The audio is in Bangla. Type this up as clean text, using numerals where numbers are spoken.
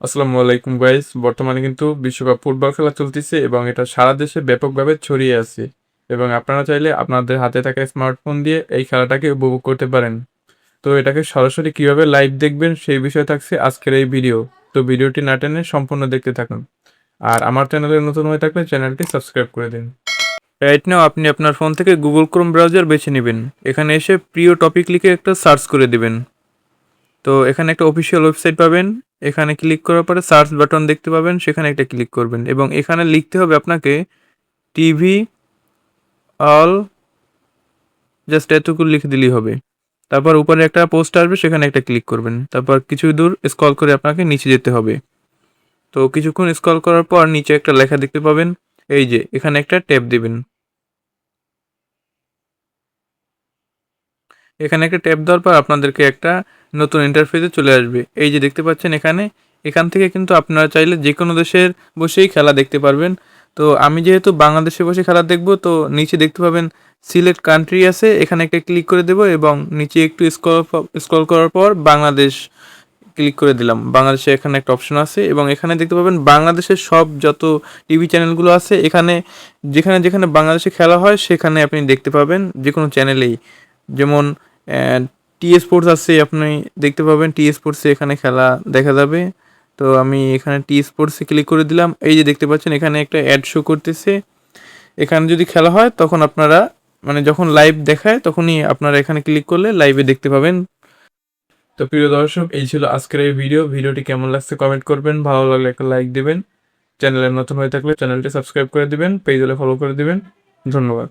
আসসালামু আলাইকুম গাইস। বর্তমানে কিন্তু বিশ্বকাপ ফুটবল খেলা চলতেছে এবং এটা সারা দেশে ব্যাপকভাবে ছড়িয়ে আছে এবং আপনারা চাইলে আপনাদের হাতে থাকা স্মার্টফোন দিয়ে এই খেলাটাকে উপভোগ করতে পারেন। তো এটাকে সরাসরি কিভাবে লাইভ দেখবেন সেই বিষয়ে থাকছে আজকের এই ভিডিও। তো ভিডিওটি না টেনে সম্পূর্ণ দেখতে থাকুন। আর আমার চ্যানেলে নতুন হয়ে থাকলে চ্যানেলটি সাবস্ক্রাইব করে দিন। রাইট নাও আপনি আপনার ফোন থেকে গুগল ক্রোম ব্রাউজার বেছে নেবেন। এখানে এসে প্রিয় টপিক লিখে একটা সার্চ করে দিবেন। তো এখানে একটা অফিসিয়াল ওয়েবসাইট পাবেন। এখানে ক্লিক করার পরে সার্চ বাটন দেখতে পাবেন, সেখানে একটা ক্লিক করবেন এবং এখানে লিখতে হবে আপনাকে টিভি অল, জাস্ট এতটুকু লিখে দিলেই হবে। তারপর উপরে একটা পোস্ট আসবে, সেখানে একটা ক্লিক করবেন। তারপর কিছু দূর স্ক্রল করে আপনাকে নিচে যেতে হবে। তো কিছুক্ষণ স্ক্রল করার পর নিচে একটা লেখা দেখতে পাবেন, এই যে এখানে একটা ট্যাপ দিবেন। এখানে একটা ট্যাপ দেওয়ার পর আপনাদেরকে একটা নতুন ইন্টারফেসে চলে আসবে। এই যে দেখতে পাচ্ছেন এখান থেকে কিন্তু আপনারা চাইলে যে কোনো দেশের বসেই খেলা দেখতে পারবেন। তো আমি যেহেতু বাংলাদেশে বসে খেলা দেখব, তো নিচে দেখতে পাবেন সিলেক্ট কান্ট্রি আছে, এখানে একটা ক্লিক করে দেব এবং নিচে একটু স্ক্রল করার পর বাংলাদেশ ক্লিক করে দিলাম। বাংলাদেশে এখানে একটা অপশন আছে এবং এখানে দেখতে পাবেন বাংলাদেশের সব যত টিভি চ্যানেলগুলো আছে, এখানে যেখানে যেখানে বাংলাদেশে খেলা হয় সেখানে আপনি দেখতে পাবেন যে কোনো চ্যানেলেই। যেমন টি স্পোর্টস আছে, আপনি দেখতে পাবেন টি স্পোর্টসে এখানে খেলা দেখা যাবে। তো আমি এখানে টি স্পোর্টসে ক্লিক করে দিলাম। এই যে দেখতে পাচ্ছেন এখানে একটা অ্যাড শো করতেছে। এখানে যদি খেলা হয় তখন আপনারা মানে যখন লাইভ দেখায় তখনই আপনারা এখানে ক্লিক করলে লাইভে দেখতে পাবেন। তো প্রিয় দর্শক, এই ছিল আজকের এই ভিডিওটি কেমন লাগছে কমেন্ট করবেন, ভালো লাগলে একটা লাইক দিবেন, চ্যানেলে নতুন হয়ে থাকলে চ্যানেলটি সাবস্ক্রাইব করে দিবেন, পেজ হলে ফলো করে দিবেন। ধন্যবাদ।